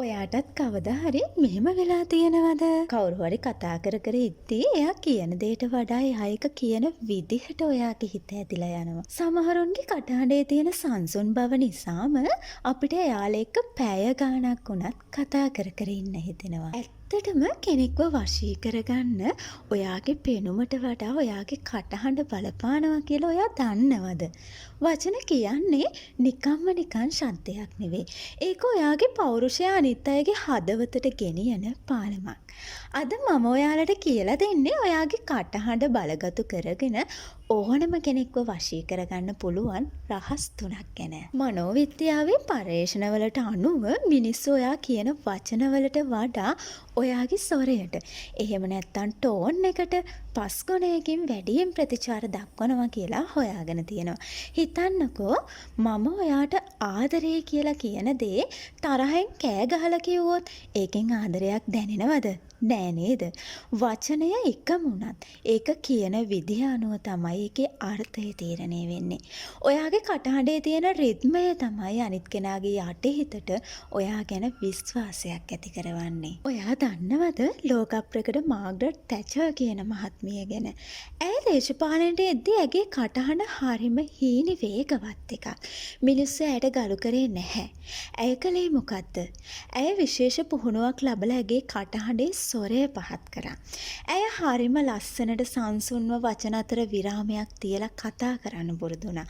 ඔයාටත් කවදා හරි මෙහෙම වෙලා තියෙනවද? කවුරු හරි කතා කර කර ඉද්දී එයා කියන දෙයට වඩා එයා එක කියන විදිහට ඔයාගේ හිත ඇදිලා යනවා. සමහරුන්ගේ කටහඬේ තියෙන සංසුන් බව නිසාම අපිට එයාලා එක්ක පැය ගාණක් වුණත් කතා කර කර ඉන්න හිතෙනවා. ඇත්තටම කෙනෙක්ව වශී කරගන්න ඔයාගේ පෙනුමට වඩා ඔයාගේ කටහඬ බලපානවා කියලා ඔයා දන්නවද? වචන කියන්නේ නිකම්ම නිකන් ශබ්දයක් නෙවෙයි. ඒක ඔයාගේ පෞරුෂය අනිත් අයගේ හදවතට ගෙනියන පාලමක්. අද මම ඔයාලට කියලා දෙන්නේ ඔයාගේ කටහඬ බලගතු කරගෙන ඕනම කෙනෙක්ව වශී කරගන්න පුළුවන් රහස් 3ක් ගැන. මනෝවිද්‍යාවේ පර්යේෂණවලට අනුව මිනිස්සු ඔයා කියන වචනවලට වඩා ඔයාගේ ස්වරයට, එහෙම නැත්නම් ටෝන් එකට පස්ගුණයකින් වැඩියෙන් ප්‍රතිචාර දක්වනවා කියලා හොයාගෙන තියෙනවා. හිතන්නකෝ මම ඔයාට ආදරය කියලා කියන දේ තරහෙන් කෑ ගහලා කිව්වොත් ඒකෙන් ආදරයක් දැනෙනවද? නෑ නේද? වචනය එකම වුණත් ඒක කියන විදිහ අනුව තමයි ඒකේ අර්ථය තීරණය වෙන්නේ. ඔයාගේ කටහඬේ තියෙන රිද්මය තමයි අනිත් කෙනාගේ යටිහිතට ඔයා ගැන විශ්වාසයක් ඇති කරවන්නේ. ඔයා දන්නවද ලෝක ප්‍රකට මාග්‍රට් තැචර් කියන මහත්මිය ගැන? ඇය දේශපාලනයට එද්දී ඇගේ කටහඬ හරිම හීනි වේගවත් එකක්. මිනිස්සු ඇයට ගලු කරේ නැහැ. ඇය කළේ මොකද්ද? ඇය විශේෂ පුහුණුවක් ලැබලා ඇගේ කටහඬේ ස්වරය පහත් කරා. ඇය හරිම ලස්සනට සංසුන්ව වචන අතර විරාමයක් තියලා කතා කරන්න පුරුදු වුණා.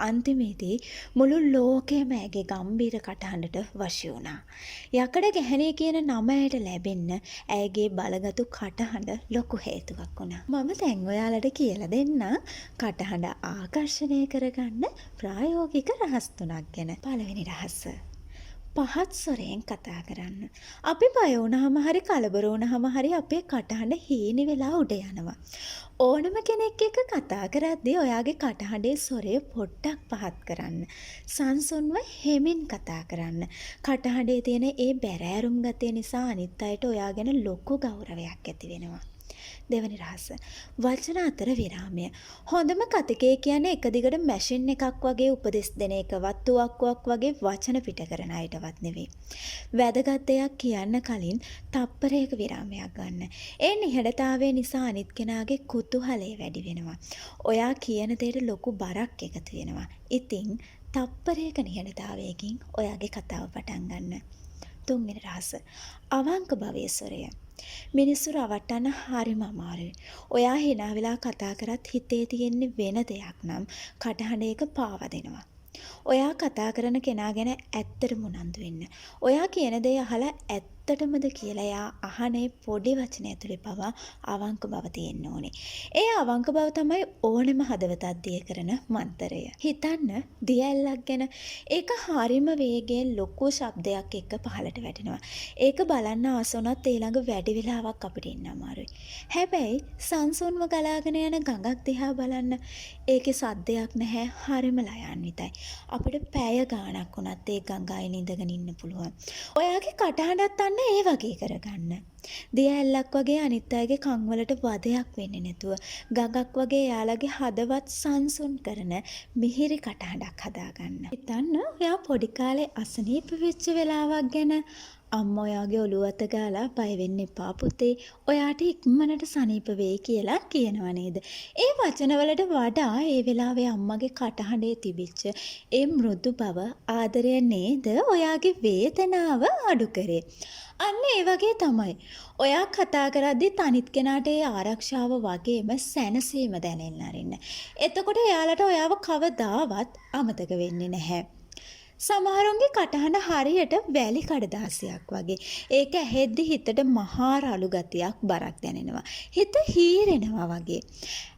අන්තිමේදී මුළු ලෝකෙම ඇගේ ගම්බීර කටහඬට වශී වුණා. යකඩ ගැහණිය කියන නම ඇයට ලැබෙන්න ඇයගේ බලගතු කටහඬ ලොකු හේතුවක් වුණා. මම දැන් ඔයාලට කියලා දෙන්න කටහඬ ආකර්ෂණය කරගන්න ප්‍රායෝගික රහස් 3ක් ගැන. පළවෙනි රහස. පහත් ස්වරයෙන් කතා කරන්න. අපි බය වුණාම හරි කලබල වුණාම හරි අපේ කටහඬ හීනි වෙලා උඩ යනවා. ඕනම කෙනෙක් එක්ක කතා කරද්දී ඔයාගේ කටහඬේ ස්වරය පොඩ්ඩක් පහත් කරන්න. සංසුන්ව හෙමින් කතා කරන්න. කටහඬේ තියෙන ඒ බැරෑරුම් ගතිය නිසා අනිත් අයට ඔයා ගැන ලොකු ගෞරවයක් ඇති වෙනවා. දෙවනි රහස. වචන අතර විරාමය. හොඳම කතිකේ කියන්නේ එක දිගට මැෂින් එකක් වගේ උපදෙස් දෙන එකවත් තුවක්කුවක් වගේ වචන පිට කරන අයටවත් නෙවෙයි. වැදගත් දෙයක් කියන්න කලින් තප්පරයක විරාමයක් ගන්න. ඒ නිහඬතාවය නිසා අනිත් කෙනාගේ කුතුහලය වැඩි වෙනවා. ඔයා කියන දේට ලොකු බරක් එකතු වෙනවා. ඉතින් තප්පරයක නිහඬතාවයකින් ඔයාගේ කතාව පටන් ගන්න. තුන්වෙනි රහස. අවංක භවයේ ස්වරය. මිනිස්සු රවට්ටන්න හරිම අමාරුයි. ඔයා hina වෙලා කතා කරත් හිතේ තියෙන්නේ වෙන දෙයක් නම් කටහඬ එක පාවා දෙනවා. ඔයා කතා කරන කෙනා ගැන ඇත්තටම උනන්දු වෙන්න. ඔයා කියන දේ අහලා ඇත්තටමද කියලා එයා අහනේ පොඩි වචන ඇතුලේ පවා අවංක බව තියෙන්න ඕනේ. ඒ අවංක බව තමයි ඕනෙම හදවතක් දිය කරන මන්තරය. හිතන්න දියැලක් ගැන. ඒක හරිම වේගයෙන් ලොකු ශබ්දයක් එක්ක පහළට වැටෙනවා. ඒක බලන්න ආස වුණත් ඒ ළඟ වැඩි වෙලාවක් අපිට ඉන්න අමාරුයි. හැබැයි සංසුන්ව ගලාගෙන යන ගඟක් දිහා බලන්න. ඒකේ සද්දයක් නැහැ. හරිම ලයන්විතයි. අපිට පැය ගාණක් වුණත් ඒ ගඟයින් ඉඳගෙන ඉන්න පුළුවන්. ඔයාගේ කටහඬත් අන්න ඒ වගේ කරගන්න. දියැලක් වගේ අනිත් අයගේ කන් වලට වදයක් වෙන්නේ නැතුව ගඟක් වගේ එයාලගේ හදවත් සංසුන් කරන මිහිරි කටහඬක් හදාගන්න. හිතන්න ඔයා පොඩි කාලේ අසනීප වෙච්ච වෙලාවක් ගැන. අම්මා ඔයාගේ ඔළුව අත ගාලා බය වෙන්න එපා පුතේ. ඔයාට ඉක්මනට සනීප වෙයි කියලා කියනව නේද? ඒ වචනවලට වඩා ඒ වෙලාවේ අම්මගේ කටහඬේ තිබිච්ච ඒ මෘදු බව ආදරය නේද ඔයාගේ වේදනාව අඩු කරේ. අන්න ඒ වගේ තමයි. ඔයා කතා කරද්දි තනිත් කෙනාට ඒ ආරක්ෂාව වගේම සැනසීම දැනෙන්න අරින්න. එතකොට එයාලට ඔයාව කවදාවත් අමතක වෙන්නේ නැහැ. සමහරුන්ගේ කටහඬ හරියට වැලි කඩදාසියක් වගේ. ඒක ඇහෙද්දි හිතට මහා රළු ගතියක් බරක් දැනෙනවා. හිත හීරෙනවා වගේ.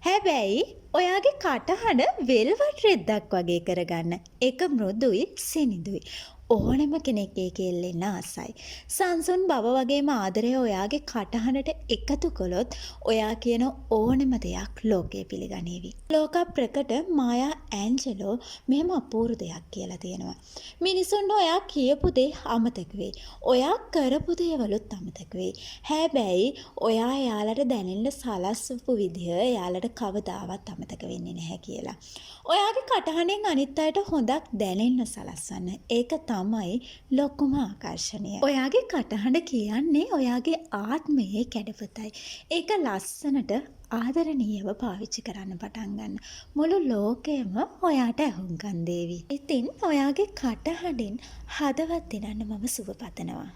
හැබැයි ඔයාගේ කටහඬ වෙල්වට් රෙද්දක් වගේ කරගන්න. ඒක මෘදුයි සිනිඳුයි. ඕනෙම කෙනෙක් ඒකේ එල්ලෙන්න ආසයි. සංසුන් බව වගේම ආදරය ඔයාගේ කටහඬට එකතු කළොත් ඔයා කියන ඕනෙම දෙයක් ලෝකේ පිළිගනීවි. ලෝක ප්‍රකට මායා ඇන්ජලෝ මෙහෙම අපූර්ව දෙයක් කියලා තියෙනවා. මිනිසුන්ට ඔයා කියපු දේ අමතක වෙයි. ඔයා කරපු දේවලුත් අමතක වෙයි. හැබැයි ඔයා එයාලට දැනෙන්න සලස්වපු විදිය එයාලට කවදාවත් අමතක වෙන්නේ නැහැ කියලා. ඔයාගේ කටහඬෙන් අනිත් අයට හොඳක් දැනෙන්න සලස්වන්න. ඒක තමයි ලොකුම ආකර්ෂණය. ඔයාගේ කටහඬ කියන්නේ ඔයාගේ ආත්මයේ කැඩපතයි. ඒක ලස්සනට ආදරණීයව පාවිච්චි කරන්න පටන් ගන්න. මුළු ලෝකයම ඔයාට ඇහුම්කන් දේවි. ඉතින් ඔයාගේ කටහඬින් හදවත් දිනන්න මම සුබ පතනවා.